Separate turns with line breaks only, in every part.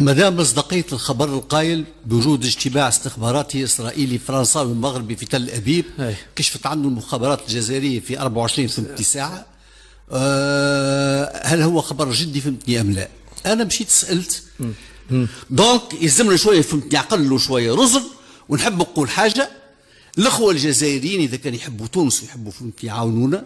مدام مصداقية الخبر القائل بوجود اجتماع استخباراتي إسرائيلي فرنساوي مغربي في تل أبيب كشفت عنه المخابرات الجزائرية في 24 ساعة، هل هو خبر جدي فهمتني أم لا؟ أنا مشيت سألت دونك يلزمنا شوية فهمتني عقل له شوية رزق. ونحب نقول حاجة، الأخوة الجزائريين إذا كانوا يحبوا تونس ويحبوا فهمتني يعاونونا،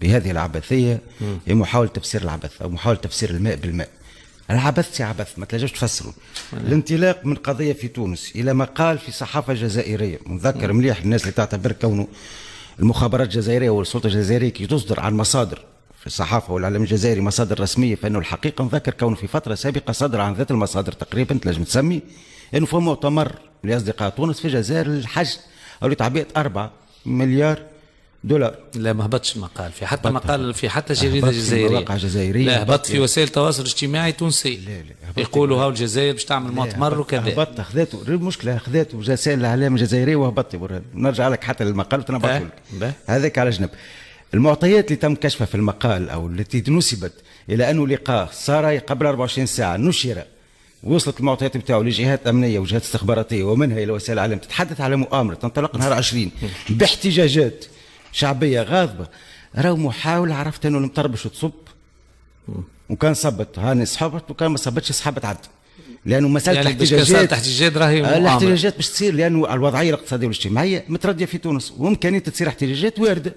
بهذه العبثية هي محاولة تفسير العبث أو محاولة تفسير الماء بالماء. العبث عبث ما تلاقيش تفسره. الانطلاق من قضية في تونس إلى مقال في صحافة جزائرية، مذكر مليح الناس اللي تعتبر كونه المخابرات الجزائرية والسلطة الجزائرية كي تصدر عن مصادر في الصحافة والإعلام الجزائري مصادر رسمية، فإنه الحقيقة نذكر كونه في فترة سابقة صدر عن ذات المصادر تقريبا تنجم تسمي أنه في مؤتمر لأصدقاء تونس في الجزائر للحج أو لتعبئة 4 مليار دولار.
لا ما هبطش المقال في حتى مقال في حتى جريده
جزائريه،
لا هبط في وسائل التواصل الاجتماعي التونسيه. يقولوا هاو الجزائر باش تعمل مؤتمر وكذا.
هبط خذاته المشكله، خذاته وسائل الاعلام الجزائريه وهبط. نرجع لك حتى للمقال وتنبط لك هذاك على جنب. المعطيات اللي تم كشفها في المقال او التي نسبت الى انه لقاء صار قبل 24 ساعه نشر، وصلت المعطيات بتاعه لجهات امنيه وجهات استخباراتيه ومنها الى وسائل الاعلام، تتحدث على مؤامره تنطلق نهار 20 باحتجاجات شعبيه غاضبه. راهو محاولة، عرفت انه المطربش تصب وكان صبت هاني صحبت وكان ما صبتش صحبت عد، لانه مساله
يعني
الاحتجاجات
راهي
الاحتجاجات باش تصير، لانه الوضعيه الاقتصاديه والاجتماعيه مترديه في تونس وامكانيه تصير احتجاجات وارده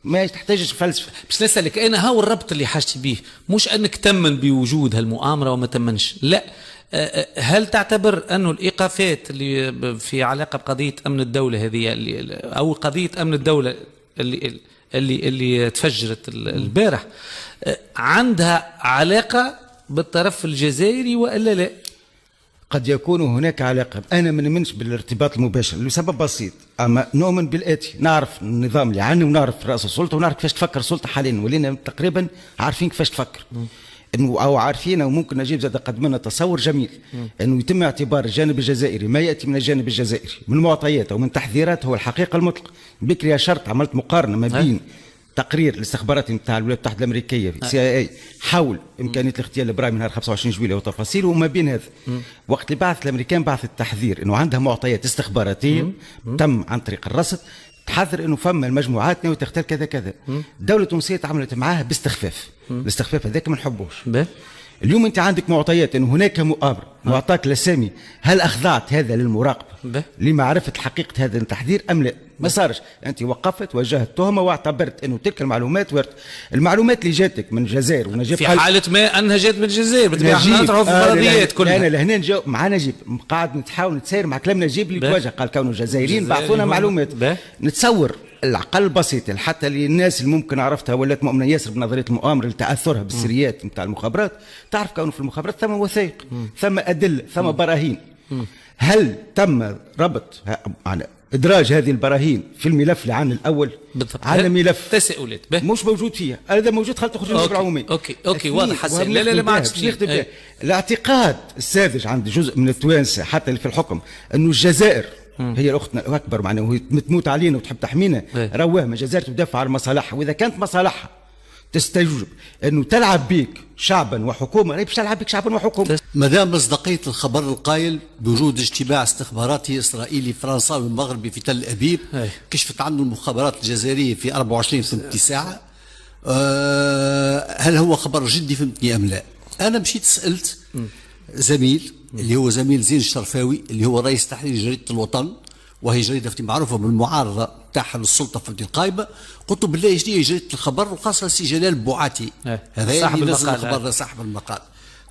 ما تحتاجش فلسفه.
باش نسالك انا هاو الربط اللي حاجتي به، مش انك تمن بوجود هالمؤامره وما تمنش، لا، هل تعتبر أنه الإيقافات اللي في علاقة بقضية أمن الدولة هذه أو قضية أمن الدولة اللي تفجرت البارح عندها علاقة بالطرف الجزائري وإلا لا؟
قد يكون هناك علاقة. أنا ما نؤمنش بالارتباط المباشر لسبب بسيط، أما نؤمن بالآتي: نعرف النظام اللي عندنا ونعرف رأس السلطة ونعرف كيفاش تفكر السلطة حاليا، ولينا تقريبا عارفين كيفاش تفكر انه او عارفين، وممكن نجيب زاد قد منا تصور جميل انه يتم اعتبار الجانب الجزائري ما ياتي من الجانب الجزائري من معطيات او من تحذيرات هو الحقيقه المطلقه. بكري شرط عملت مقارنه ما بين تقرير الاستخباراتي نتاع الولايات المتحده الامريكيه في CIA حول امكانيه الاغتيال الابراهيمي نهار 25 جويلية وتفاصيله، وما بين هذا وقت اللي بعث الامريكان بعث التحذير انه عندها معطيات استخباراتيه تم عن طريق الرصد تحذر انه فما المجموعات ناويه تغتال كذا كذا. الدوله التونسيه تعاملت معاها باستخفاف، الاستخفاف هذاك ما نحبوش. اليوم انت عندك معطيات انه هناك مؤامره واعطاك الاسامي، هل اخضعت هذا للمراقبه لمعرفه حقيقه هذا التحذير ام لا؟ ما صارش. انت وقفت وجهت تهمه واعتبرت انه تلك المعلومات المعلومات اللي جاتك من الجزائر ونجيب
في حاله ما انها جات من الجزائر بالطبيعه نطرحوا في الفرضيات كلها.
انا لهنا نجاوب مع نجيب قاعد نتحاول نتساير مع كلام نجيب اللي تواجه قال كونه الجزائريين بعثونا معلومات. نتصور العقل البسيط حتى للناس اللي ممكن عرفتها ولات مؤمنه ياسر بنظريه المؤامره لتاثرها بالسريات نتاع المخابرات، تعرف كونه في المخابرات ثم وثائق ثم ادله ثم براهين. هل تم ربط على ادراج هذه البراهين في الملف اللي عن الاول؟
بالضبط.
على ملف
تساؤلات
مش موجود فيها، هذا موجود خلط تخرج من العمومي.
اوكي واضح. لا ما عادش
الاعتقاد الساذج عند جزء من التوانسه حتى اللي في الحكم انه الجزائر هي الاختنا الاكبر معناها وهي تموت علينا وتحب تحمينا، رواه ما الجزائر تدافع عن مصالحها، واذا كانت مصالحها تستوجب انه تلعب بيك شعبا وحكومه، باش تلعب بيك شعبا وحكومه.
مدام مصداقيه الخبر القائل بوجود اجتماع استخباراتي اسرائيلي فرنساوي مغربي في تل ابيب كشفت عنه المخابرات الجزائريه في 24 ساعه، هل هو خبر جدي فهمتني ام لا؟ انا مشيت سالت زميل اللي هو زميل زين الشرفاوي اللي هو رئيس تحرير جريده الوطن، وهي جريده معروفه بالمعارضه تاعها للسلطه في القائمه. قلت له بالله ايش هي جريده الخبر وخاصه سي جلال بوعاتي هذا
صاحب
المقال صاحب المقال.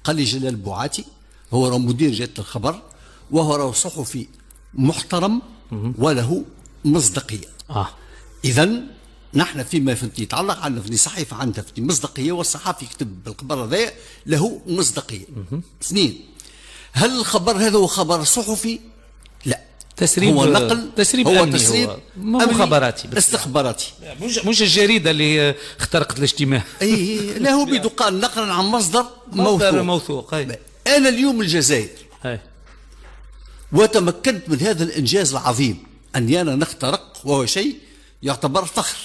قال لي جلال بوعاتي هو مدير جريده الخبر وهو صحفي محترم وله مصداقيه. اذا نحن فيما يتعلق عندنا في صحيفه عندها في مصداقيه، والصحافي يكتب بالخبر هذا له مصداقيه. اثنين، هل الخبر هذا هو خبر صحفي؟ لا،
تسريب
هو نقل،
تسريب
هو
أمني،
تسريب
مخابراتي
استخباراتي،
مش الجريده اللي اخترقت الاجتماع.
اي لا، هو بيدو قال نقلا عن مصدر
موثوق.
انا اليوم الجزائر وتمكنت من هذا الانجاز العظيم اني انا نخترق، وهو شيء يعتبر فخر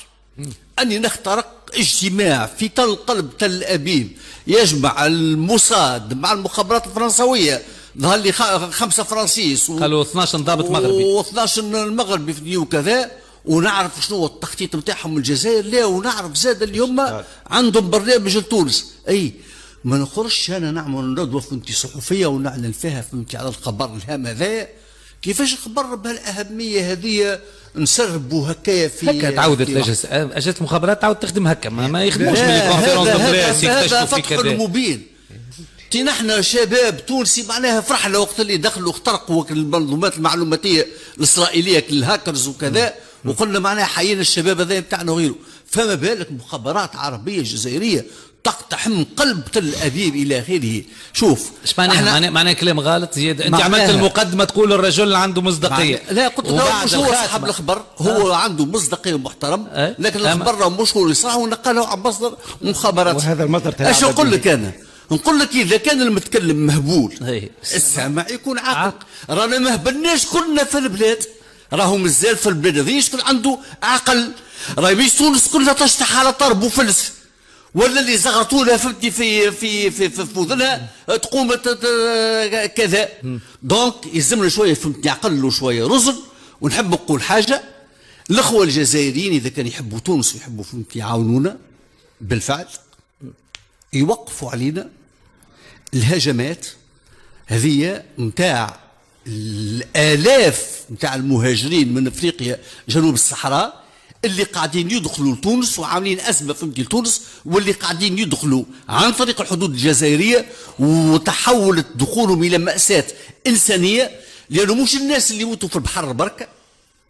اني نخترق اجتماع في تل قلب تل أبيب يجمع الموساد مع المخابرات الفرنسوية، ظهر لي 5 فرنسيس
قالوا 12 ضابط مغربي
و12 المغربي في وكذا، ونعرف شنو التخطيط نتاعهم الجزائر. لا ونعرف زاد اللي هم عندهم برنامج لتونس. اي ما نخرجش انا نعمل ندوه فهمتي صحفيه ونعلن فيها فهمتي على الخبر الهام هذا، كيفاش خبر بهالاهميه هذه نسربوا هكايا في
هكا تعودت اجهزه المخابرات تعود تخدم هكا ما يخدموش من كونفيرونس دو بريس يكتشفوا في
فتح
كذا.
المبين. نحن شباب تونسي معناها فرحنا وقت اللي دخلوا اخترقوا المنظومات المعلوماتيه الاسرائيليه الهاكرز وكذا، وقلنا معناها حيينا الشباب هذا بتاعنا وغيره. فما بالك مخابرات عربيه جزائريه تقتحم قلب تل ابيب الى اخره. شوف
ايش معناها كلام غلط زياد. انت عملت المقدمه تقول الرجل عنده مصداقيه.
لا قلت له مش هو صاحب الخبر، هو عنده مصداقيه محترم، لكن الخبر مش هو اللي صح ونقله عن مصدر مخابرات.
وهذا المصدر
ايش نقول لك انا؟ نقول لك اذا كان المتكلم مهبول السامع يكون عاقل. رانا ما هبلناش كلنا في البلاد، راهو مازال في البلاد هذه شكون عنده عقل. راهي مش تونس كلها تشطح على طرب وفلس، ولا اللي زغرتوا لها فهمتي في اذنها تقوم كذا. دونك يلزمنا شويه فهمتي عقل وشويه رزق. ونحب نقول حاجه، الاخوه الجزائريين اذا كانوا يحبوا تونس ويحبوا فهمتي يعاونونا بالفعل، يوقفوا علينا الهجمات هذه نتاع الالاف نتاع المهاجرين من افريقيا جنوب الصحراء اللي قاعدين يدخلوا لتونس وعاملين ازمه فهمتي لتونس، واللي قاعدين يدخلوا عن طريق الحدود الجزائريه، وتحولت دخولهم الى ماساه انسانيه. لانه مش الناس اللي يموتوا في البحر بركه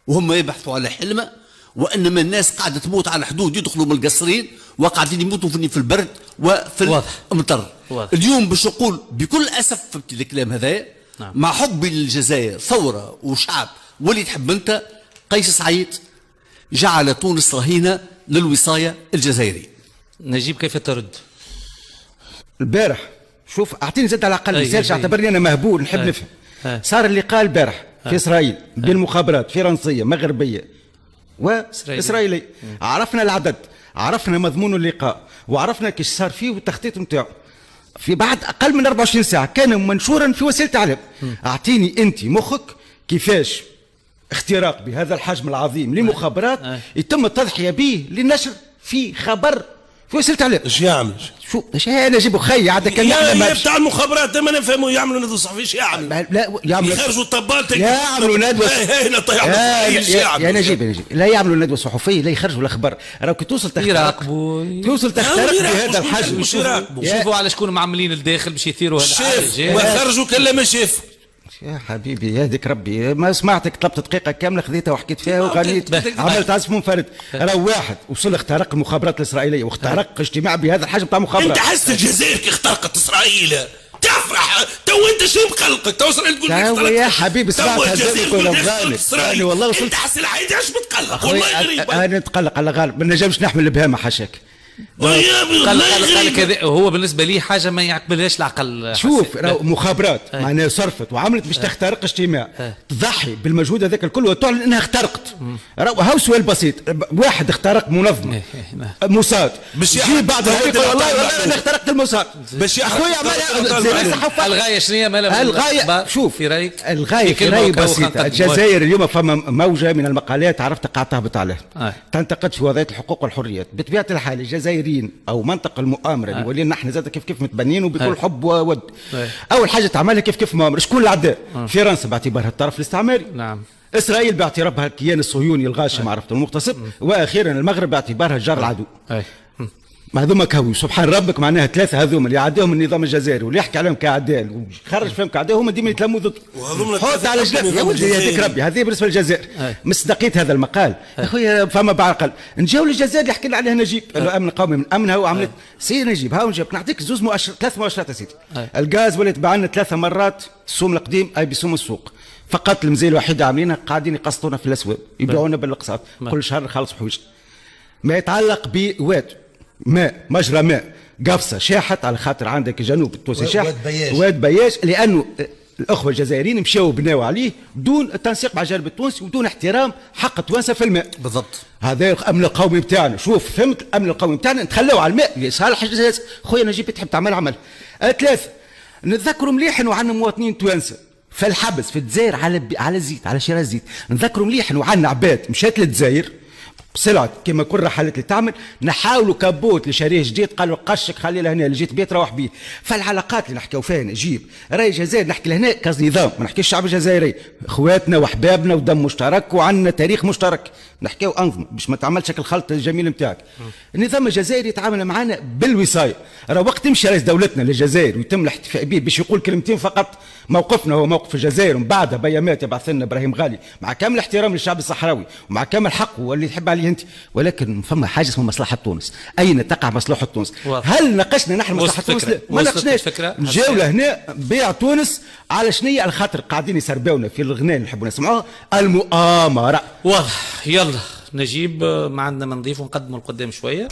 وهم يبحثوا على حلمه، وانما الناس قاعده تموت على الحدود، يدخلوا من القصرين وقاعدين يموتوا في البرد وفي المطر. اليوم باش نقول بكل اسف فهمتي الكلام هذا، نعم. مع حبي للجزائر ثوره وشعب واللي تحب انت، قيس سعيد جعل تونس رهينه للوصايه الجزائريه.
نجيب كيف ترد؟
البارح شوف اعطيني زاد على الاقل مثال، اعتبرني انا مهبول نحب نفهم. صار اللقاء البارح في اسرائيل بين مخابرات فرنسيه مغربيه واسرائيليه. عرفنا العدد، عرفنا مضمون اللقاء، وعرفنا كيش صار فيه والتخطيط نتاعو. في بعد اقل من 24 ساعه كان منشورا في وسائل الاعلام. اعطيني انت مخك كيفاش اختراق بهذا الحجم العظيم لمخابرات يتم التضحيه به للنشر في خبر في وسائل الاعلام.
ايش يعمل؟
شو ايش انا نجيبوا خي عاد كان
يا بتاع المخابرات ما نفهموا يعملوا ندوه صحفيه. ايش يعمل؟
لا يعملوا
يخرجوا الطبال
يعملوا ندوه
هنا طيب
يا نجيب لا يعملوا ندوه صحفيه، لا يخرجوا الاخبار. راهو كي توصل تخترق بهذا الحجم
شوفوا على شكون معملين الداخل باش يثيروا
هذا وخرجوا كلا ما شاف.
يا حبيبي يهديك ربي، ما سمعتك طلبت دقيقة كاملة خذيتها وحكيت فيها وغنيت عملت عزف منفرد. راه واحد وصل اخترق المخابرات الإسرائيلية واخترق اجتماع بهذا الحجم تاع مخابرات.
أنت حست الجزائر كي اخترقت إسرائيل تفرح تو أنت شو مقلقك؟ توصل تقول
لي يا حبيبي سمعت هذاك ولا غالب يعني والله وصلت.
أنت حس العيد ايش بتقلق؟ والله غريب.
أنا نتقلق على غالب، ما نجمش نحمل البهامة حاشاك.
قال كذا هو بالنسبه لي حاجه ما يقبلهاش العقل.
شوف مخابرات معناها صرفت وعملت باش تخترق اجتماع، تضحي بالمجهود هذاك الكل وتعلن انها اخترقت. هاو سؤال بسيط، واحد اخترق منظمه موساد باش يجي بعد والله انا اخترقت الموساد باش اخويا
الغايه شنو مالها؟
الغايه شوف
في رايك
الغايه في رايي بسيطه. الجزائر اليوم فما موجه من المقالات عرفت قاعد تهبط عليها تنتقد في وضعيه الحقوق والحريات. بطبيعه الحال الجزائريين او منطقه المؤامره اللي ولينا نحن زاد كيف متبنين وبكل حب وود. اول حاجه تعملها كيف مؤامره. شكون العداء؟ فرنسا باعتبارها الطرف الاستعماري، نعم. اسرائيل باعتبارها الكيان الصهيوني الغاشم عرفت المغتصب، واخيرا المغرب باعتبارها الجار العدو. هذوما كهوي سبحان ربك معناها ثلاثه هذوما اللي عداهم النظام الجزائري واللي يحكي عليهم كاعداء وخرج فيهم كاعداء هما ديما يتلموا ضد. حط على جنب يا ولدي يهديك ربي. هذه بالنسبه للجزائر. مصداقيه هذا المقال اخويا فما بعقل. نجاو للجزائر اللي حكي لنا عليها نجيب الامن القومي من امنها وعملت سي نجيب ها ونجيب نعطيك ثلاث مؤشرات يا سيدي. الغاز ولا يتباع لنا 3 مرات السوم القديم اي بسوم السوق. فقط المزايا الوحيده عاملينها قاعدين يقسطونا في الاسواق يبيعونا بالاقساط كل شهر نخلص حويجنا. ما يتعلق بواد ماء مجرى ماء قفصه شاحت على خاطر عندك جنوب التونسي شاحت واد بياش لانه الاخوه الجزائريين مشاو بناو عليه بدون التنسيق مع الجانب التونسي ودون احترام حق التوانسه في الماء.
بالضبط.
هذا الامن القومي بتاعنا. شوف فهمت، الامن القومي بتاعنا نتخلوا على الماء لصالح الجزائر. خويا نجيب تحب تعمل عمل. ثلاثه، نتذكروا مليح انه عندنا مواطنين توانسه في الحبس في الجزائر على الزيت، على شراء الزيت. نتذكروا مليح انه عندنا عباد مشات للجزائر بسلعة كما كل رحلات اللي تعمل، نحاولوا كبوت لشريه جديد قالوا قشك خلي لهنا اللي جيت بيت روح بيه. فالعلاقات اللي نحكيو فيها نجيب راي الجزائر، نحكي لهنا كنظام، ما نحكيش الشعب الجزائري اخواتنا واحبابنا ودم مشترك وعندنا تاريخ مشترك، نحكيو انظمه باش ما تعملش الخلط الجميل نتاعك. النظام الجزائري يتعامل معنا بالوصايه. راه وقت يمشي رئيس دولتنا للجزائر ويتم الاحتفاء به باش يقول كلمتين فقط، موقفنا هو موقف الجزائر، ومن بعدها بيامات يبعث لنا ابراهيم غالي مع كامل الاحترام للشعب الصحراوي ومع كامل حقه واللي تحب عليه انت، ولكن فما حاجه اسمها مصلحه تونس. اين تقع مصلحه تونس؟ هل ناقشنا نحن مصلحه تونس؟ ما ناقشناش. نجاو لهنا بيع تونس على شنية؟ على خاطر قاعدين يسربونا في الغناء اللي نحبوا نسمعوه المؤامره.
واضح. يلا نجيب ما عندنا ما نضيف ونقدموا لقدام شويه.